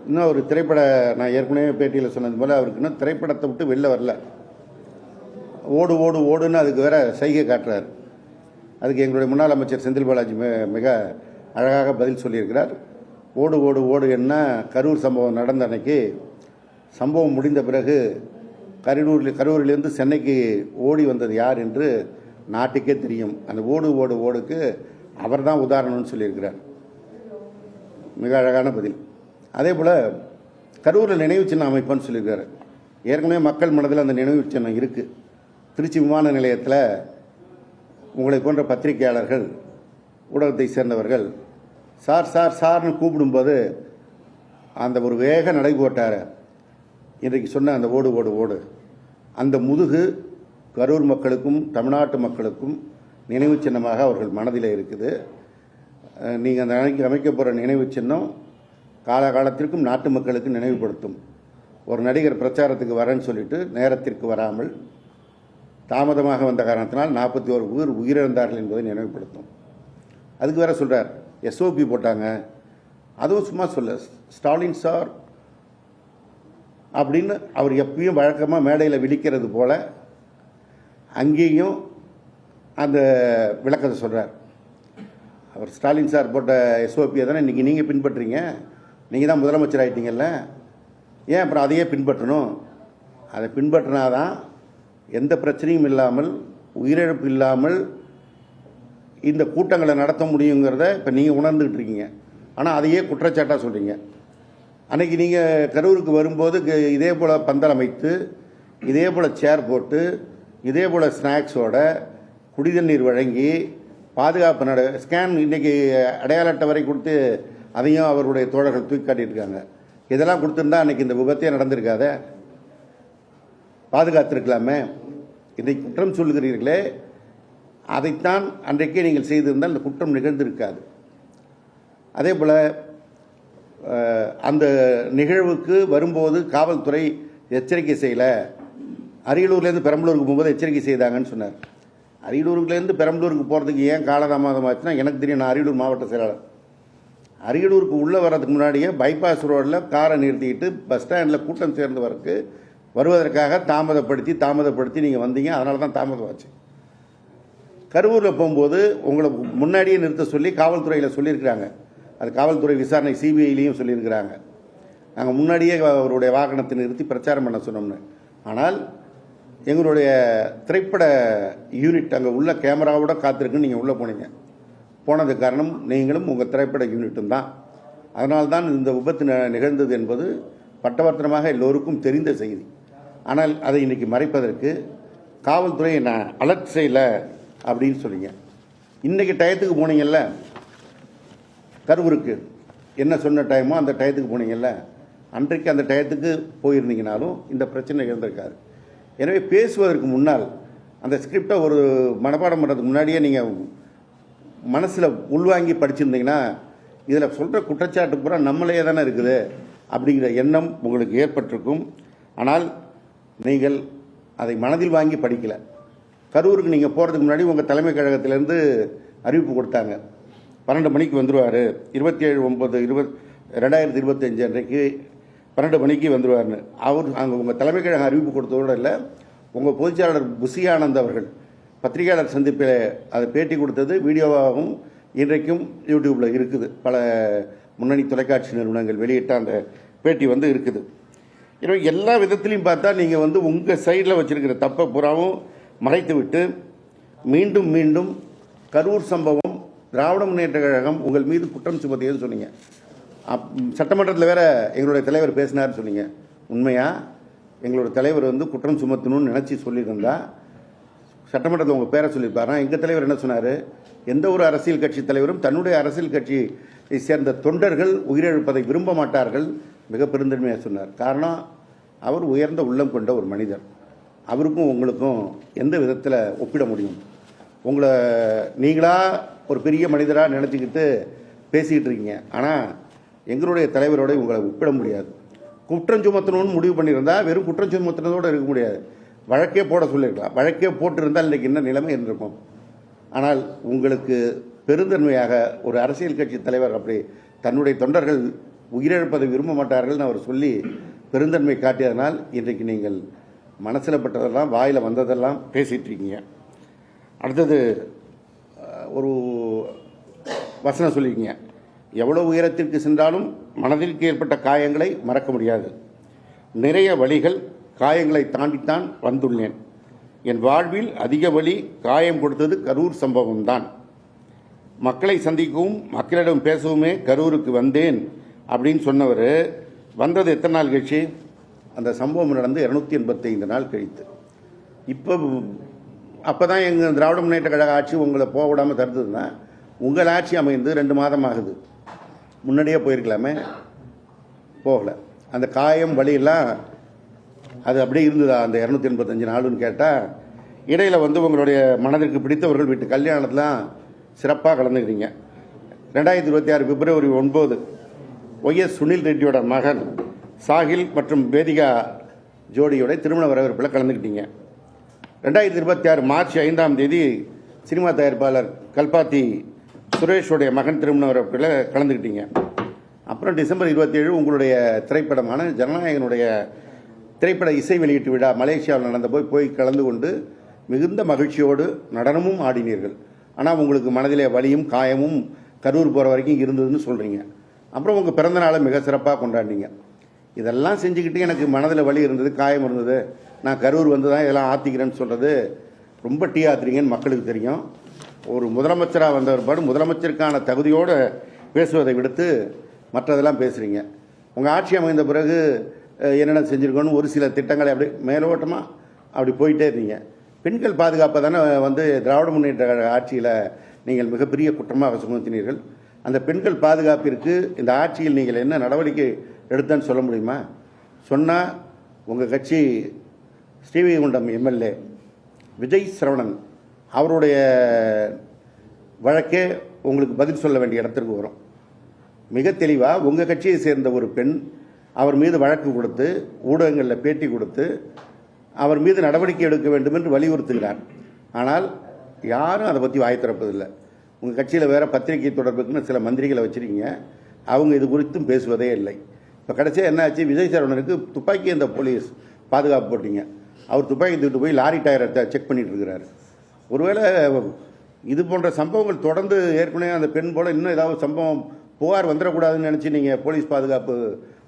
இன்னும் ஒரு திரைப்பட, நான் ஏற்கனவே பேட்டியில் சொன்னது போல் அவருக்கு இன்னும் திரைப்படத்தை விட்டு வெளில வரல. ஓடு ஓடு ஓடுன்னு அதுக்கு வேற சைகை காட்டுறார். அதுக்கு எங்களுடைய முன்னாள் அமைச்சர் செந்தில் பாலாஜி மிக அழகாக பதில் சொல்லியிருக்கிறார். ஓடு ஓடு ஓடு என்ன, கரூர் சம்பவம் நடந்த அன்னைக்கு சம்பவம் முடிந்த பிறகு கரூரிலிருந்து சென்னைக்கு ஓடி வந்தது யார் என்று நாட்டுக்கே தெரியும். அந்த ஓடு ஓடு ஓடுக்கு அவர் தான் உதாரணம்னு சொல்லியிருக்கிறார். மிக அழகான பதில். அதே போல் கரூரில் நினைவு சின்னம் அமைப்புன்னு சொல்லியிருக்காரு. ஏற்கனவே மக்கள் மனதில் அந்த நினைவு சின்னம் இருக்குது. திருச்சி விமான நிலையத்தில் உங்களை போன்ற பத்திரிகையாளர்கள், ஊடகத்தை சேர்ந்தவர்கள் சார் சார் சார்னு கூப்பிடும்போது அந்த ஒரு வேக நடை போட்டார். இன்றைக்கு சொன்ன அந்த ஓடு ஓடு ஓடு, அந்த முதுகு கரூர் மக்களுக்கும் தமிழ்நாட்டு மக்களுக்கும் நினைவு சின்னமாக அவர்கள் மனதில் இருக்குது. நீங்கள் அந்த அன்னைக்கு அமைக்க போகிற நினைவு சின்னம் காலகாலத்திற்கும் நாட்டு மக்களுக்கு நினைவுபடுத்தும். ஒரு நடிகர் பிரச்சாரத்துக்கு வரேன்னு சொல்லிட்டு நேரத்திற்கு வராமல் தாமதமாக வந்த காரணத்தினால் 41 பேர் உயிரிழந்தார்கள் என்பதை நினைவுபடுத்தும். அதுக்கு வேற சொல்கிறார், எஸ்ஓபி போட்டாங்க. அதுவும் சும்மா சொல்ல, ஸ்டாலின் சார் அப்படின்னு அவர் எப்பயும் வழக்கமாக மேடையில் விழிக்கிறது போல அங்கேயும் அந்த விளக்கத்தை சொல்கிறார். அவர் ஸ்டாலின் சார் போட்ட எஸ்ஓபியை தானே இன்றைக்கி நீங்கள் பின்பற்றுறீங்க, நீங்கள் தான் முதலமைச்சர் ஆகிட்டீங்கல்ல, ஏன் அப்புறம் அதையே பின்பற்றணும்? அதை பின்பற்றினாதான் எந்த பிரச்சனையும் இல்லாமல், உயிரிழப்பு இல்லாமல் இந்த கூட்டங்களை நடத்த முடியுங்கிறத இப்போ நீங்கள் உணர்ந்துக்கிட்டு இருக்கீங்க. ஆனால் அதையே குற்றச்சாட்டாக சொல்கிறீங்க. அன்றைக்கி நீங்கள் கரூருக்கு வரும்போது இதே போல் பந்தல் அமைத்து, இதே போல் சேர் போட்டு, இதே போல் ஸ்நாக்ஸோட குடிதண்ணீர் வழங்கி பாதுகாப்பு ஸ்கேன் இன்றைக்கி அடையாள அட்டை வரை கொடுத்து அதையும் அவருடைய தோழர்கள் தூக்கி காட்டியிருக்காங்க. இதெல்லாம் கொடுத்துருந்தா அன்றைக்கி இந்த விபத்தே நடந்திருக்காத, பாதுகாத்திருக்கலாமே. இன்றைக்கு குற்றம் சொல்லுகிறீர்களே, அதைத்தான் அன்றைக்கே நீங்கள் செய்திருந்தால் இந்த குற்றம் நிகழ்ந்திருக்காது. அதே போல் அந்த நிகழ்வுக்கு வரும்போது காவல்துறை எச்சரிக்கை செய்யலை. அரியலூர்லேருந்து பெரம்பலூருக்கு போகும்போது எச்சரிக்கை செய்தாங்கன்னு சொன்னார். அரியலூர்லேருந்து பெரம்பலூருக்கு போகிறதுக்கு ஏன் காலதாமதம் ஆச்சுன்னா எனக்கு தெரியும். நான் அரியலூர் மாவட்ட செயலாளர். அரியலூருக்கு உள்ளே வர்றதுக்கு முன்னாடியே பைபாஸ் ரோடில் காரை நிறுத்திக்கிட்டு பஸ் ஸ்டாண்டில் கூட்டம் சேர்ந்து வருவதற்காக தாமதப்படுத்தி நீங்கள் வந்தீங்க. அதனால தான் தாமதமாச்சு. கரூரில் போகும்போது உங்களை முன்னாடியே நிறுத்த சொல்லி காவல்துறையில் சொல்லியிருக்கிறாங்க. அது காவல்துறை விசாரணை சிபிஐலையும் சொல்லியிருக்கிறாங்க. நாங்கள் முன்னாடியே அவருடைய வாகனத்தை நிறுத்தி பிரச்சாரம் பண்ண சொன்னோம்னு. ஆனால் எங்களுடைய திரைப்பட யூனிட் அங்கே உள்ள கேமராவோட காத்திருக்குன்னு நீங்கள் உள்ளே போனீங்க. போனதுக்கு காரணம் நீங்களும் உங்கள் திரைப்பட யூனிட்டும் தான். அதனால்தான் இந்த விபத்து நிகழ்ந்தது என்பது பட்டவர்த்தனமாக எல்லோருக்கும் தெரிந்த செய்தி. ஆனால் அதை இன்றைக்கி மறைப்பதற்கு காவல்துறை என்ன அலர்ட் செய்யலை அப்படின்னு சொல்லிங்க. இன்றைக்கி டயத்துக்கு போனீங்கல்ல கரூருக்கு, என்ன சொன்ன டைமோ அந்த டயத்துக்கு போனீங்கல்ல, அன்றைக்கு அந்த டயத்துக்கு போயிருந்தீங்கனாலும் இந்த பிரச்சனை இருந்திருக்காரு. எனவே பேசுவதற்கு முன்னால் அந்த ஸ்கிரிப்டை ஒரு மனப்பாடம் பண்ணுறதுக்கு முன்னாடியே நீங்கள் மனசில் உள்வாங்கி படிச்சிருந்தீங்கன்னா இதில் சொல்கிற குற்றச்சாட்டு பூரா நம்மளே தானே இருக்குது அப்படிங்கிற எண்ணம் உங்களுக்கு ஏற்பட்டிருக்கும். ஆனால் நீங்கள் அதை மனதில் வாங்கி படிக்கலை. கரூருக்கு நீங்கள் போகிறதுக்கு முன்னாடி உங்கள் தலைமை கழகத்திலேருந்து அறிவிப்பு கொடுத்தாங்க, 12 மணிக்கு வந்துடுவார், 27/9/2025 அன்றைக்கு 12 மணிக்கு வந்துடுவார்னு. அவர் அங்கே உங்கள் தலைமை கழகம் அறிவிப்பு கொடுத்ததோடு இல்லை, உங்கள் பொதுச்செயலாளர் புசி ஆனந்த் அவர்கள் பத்திரிகையாளர் சந்திப்பில் அதை பேட்டி கொடுத்தது வீடியோவாகவும் இன்றைக்கும் யூடியூப்பில் இருக்குது. பல முன்னணி தொலைக்காட்சி நிறுவனங்கள் வெளியிட்ட அந்த பேட்டி இருக்குது. எனவே எல்லா விதத்திலையும் பார்த்தா நீங்கள் உங்கள் சைடில் வச்சுருக்கிற தப்பை புறாவும் மறைத்து விட்டு மீண்டும் மீண்டும் கரூர் சம்பவம் திராவிட முன்னேற்ற கழகம் உங்கள் மீது குற்றம் சுமத்தியது சொன்னீங்க. சட்டமன்றத்தில் வேற எங்களுடைய தலைவர் பேசினார்னு சொன்னீங்க. உண்மையா எங்களோட தலைவர் குற்றம் சுமத்தணும்னு நினச்சி சொல்லியிருந்தா சட்டமன்றத்தில் உங்கள் பேரை சொல்லியிருப்பாரா? எங்கள் தலைவர் என்ன சொன்னார்? எந்த ஒரு அரசியல் கட்சி தலைவரும் தன்னுடைய அரசியல் கட்சியை சேர்ந்த தொண்டர்கள் உயிரிழப்பதை விரும்ப மாட்டார்கள், மிக பெருந்தன்மையாக சொன்னார். காரணம், அவர் உயர்ந்த உள்ளம் கொண்ட ஒரு மனிதர். அவருக்கும் உங்களுக்கும் எந்த விதத்தில் ஒப்பிட முடியும்? உங்களை நீங்களாக ஒரு பெரிய மனிதராக நினச்சிக்கிட்டு பேசிக்கிட்டு இருக்கீங்க. ஆனால் எங்களுடைய தலைவரோட உங்களை ஒப்பிட முடியாது. குற்றம் சுமத்தணும்னு முடிவு பண்ணியிருந்தால் வெறும் குற்றம் சுமத்தினதோடு இருக்க முடியாது, வழக்கே போட சொல்லியிருக்கலாம். வழக்கே போட்டிருந்தால் இன்றைக்கி என்ன நிலைமை இருந்திருக்கும். ஆனால் உங்களுக்கு பெருந்தன்மையாக ஒரு அரசியல் கட்சி தலைவர் அப்படி தன்னுடைய தொண்டர்கள் உயிரிழப்பதை விரும்ப மாட்டார்கள்னு அவர் சொல்லி பெருந்தன்மை காட்டியதனால் இன்றைக்கு நீங்கள் மனசில் பட்டதெல்லாம் வாயில் வந்ததெல்லாம் பேசிகிட்டு இருக்கீங்க. அடுத்தது ஒரு வசனம் சொல்லியிருக்கீங்க, எவ்வளோ உயரத்திற்கு சென்றாலும் மனதிற்கு ஏற்பட்ட காயங்களை மறக்க முடியாது. நிறைய வழிகள் காயங்களை தாண்டித்தான் வந்துள்ளேன். என் வாழ்வில் அதிக வழி காயம் கொடுத்தது கரூர் சம்பவம்தான். மக்களை சந்திக்கவும் மக்களிடம் பேசவுமே கரூருக்கு வந்தேன் அப்படின்னு சொன்னவர் வந்தது எத்தனை நாள் கழிச்சு? அந்த சம்பவம் நடந்து 285 நாள் கழித்து. அப்போ தான் எங்கள் திராவிட முன்னேற்ற கழக ஆட்சி உங்களை போக விடாமல் தடுத்ததுன்னா உங்கள் ஆட்சி அமைந்து 2 மாதம் ஆகுது. முன்னாடியே போயிருக்கலாமே, போகலை. அந்த காயம் வழியெல்லாம் அது அப்படியே இருந்ததா அந்த 285 நாளுன்னு கேட்டால், இடையில் உங்களுடைய மனதிற்கு பிடித்தவர்கள் வீட்டு கல்யாணத்தெலாம் சிறப்பாக கலந்துக்கிறீங்க. 2026 பிப்ரவரி 9 ஒய்எஸ் சுனில் ரெட்டியோட மகன் சாகில் மற்றும் வேதிகா ஜோடியோட திருமண வரவேற்பில் கலந்துக்கிட்டீங்க. 2026 மார்ச் 5ஆம் தேதி சினிமா தயாரிப்பாளர் கல்பாத்தி சுரேஷோடைய மகன் திருமண வரவேற்பில் கலந்துக்கிட்டீங்க. அப்புறம் டிசம்பர் 27 உங்களுடைய திரைப்படமான ஜனநாயகனுடைய திரைப்பட இசை வெளியீட்டு விழா மலேசியாவில் நடந்த போய் கலந்து கொண்டு மிகுந்த மகிழ்ச்சியோடு நடனமும் ஆடினீர்கள். ஆனால் உங்களுக்கு மனதிலே வலியும் காயமும் கரூர் போகிற வரைக்கும் இருந்ததுன்னு சொல்கிறீங்க. அப்புறம் உங்கள் பிறந்த நாளை மிக சிறப்பாக கொண்டாடினீங்க. இதெல்லாம் செஞ்சுக்கிட்டு எனக்கு மனதில் வலி இருந்தது, காயம் இருந்தது, நான் கரூர் வந்து தான் இதெல்லாம் ஆற்றிக்கிறேன்னு சொல்கிறது ரொம்ப டீ ஆத்துறீங்கன்னு மக்களுக்கு தெரியும். ஒரு முதலமைச்சராக வந்தவர் முதலமைச்சருக்கான தகுதியோடு பேசுவதை விடுத்து மற்றதெல்லாம் பேசுகிறீங்க. உங்கள் ஆட்சி அமைந்த பிறகு என்னென்ன செஞ்சுருக்கோன்னு ஒரு சில திட்டங்களை அப்படி மேலோட்டமாக அப்படி போயிட்டே இருந்தீங்க. பெண்கள் பாதுகாப்பை தானே திராவிட முன்னேற்ற ஆட்சியில் நீங்கள் மிகப்பெரிய குற்றமாக சுமத்தினீர்கள். அந்த பெண்கள் பாதுகாப்பிற்கு இந்த ஆட்சியில் நீங்கள் என்ன நடவடிக்கை எடுத்தேன்னு சொல்ல முடியுமா? சொன்னால் உங்கள் கட்சி ஸ்ரீவைகுண்டம் எம்எல்ஏ விஜய் சரவணன் அவருடைய வழக்கே உங்களுக்கு பதில் சொல்ல வேண்டிய இடத்திற்கு வரும். மிக தெளிவாக உங்கள் கட்சியை சேர்ந்த ஒரு பெண் அவர் மீது வழக்கு கொடுத்து ஊடகங்களில் பேட்டி கொடுத்து அவர் மீது நடவடிக்கை எடுக்க வேண்டும் என்று வலியுறுத்துகிறார். ஆனால் யாரும் அதை பற்றி வாய் திறப்பதில்லை. உங்கள் கட்சியில் வேறு பத்திரிகை தொடர்புக்குன்னு சில மந்திரிகளை வச்சுருக்கீங்க, அவங்க இது குறித்தும் பேசுவதே இல்லை. இப்போ கடைசியாக என்ன ஆச்சு? விஜய் சரவணனுக்கு துப்பாக்கி அந்த போலீஸ் பாதுகாப்பு போட்டிங்க. அவர் துப்பாக்கி தூக்கிட்டு போய் லாரி டயரை செக் பண்ணிட்டு இருக்கிறாரு. ஒருவேளை இது போன்ற சம்பவங்கள் தொடர்ந்து ஏற்கனவே அந்த பெண் போல் இன்னும் ஏதாவது சம்பவம் புகார் வந்துடக்கூடாதுன்னு நினச்சி நீங்கள் போலீஸ் பாதுகாப்பு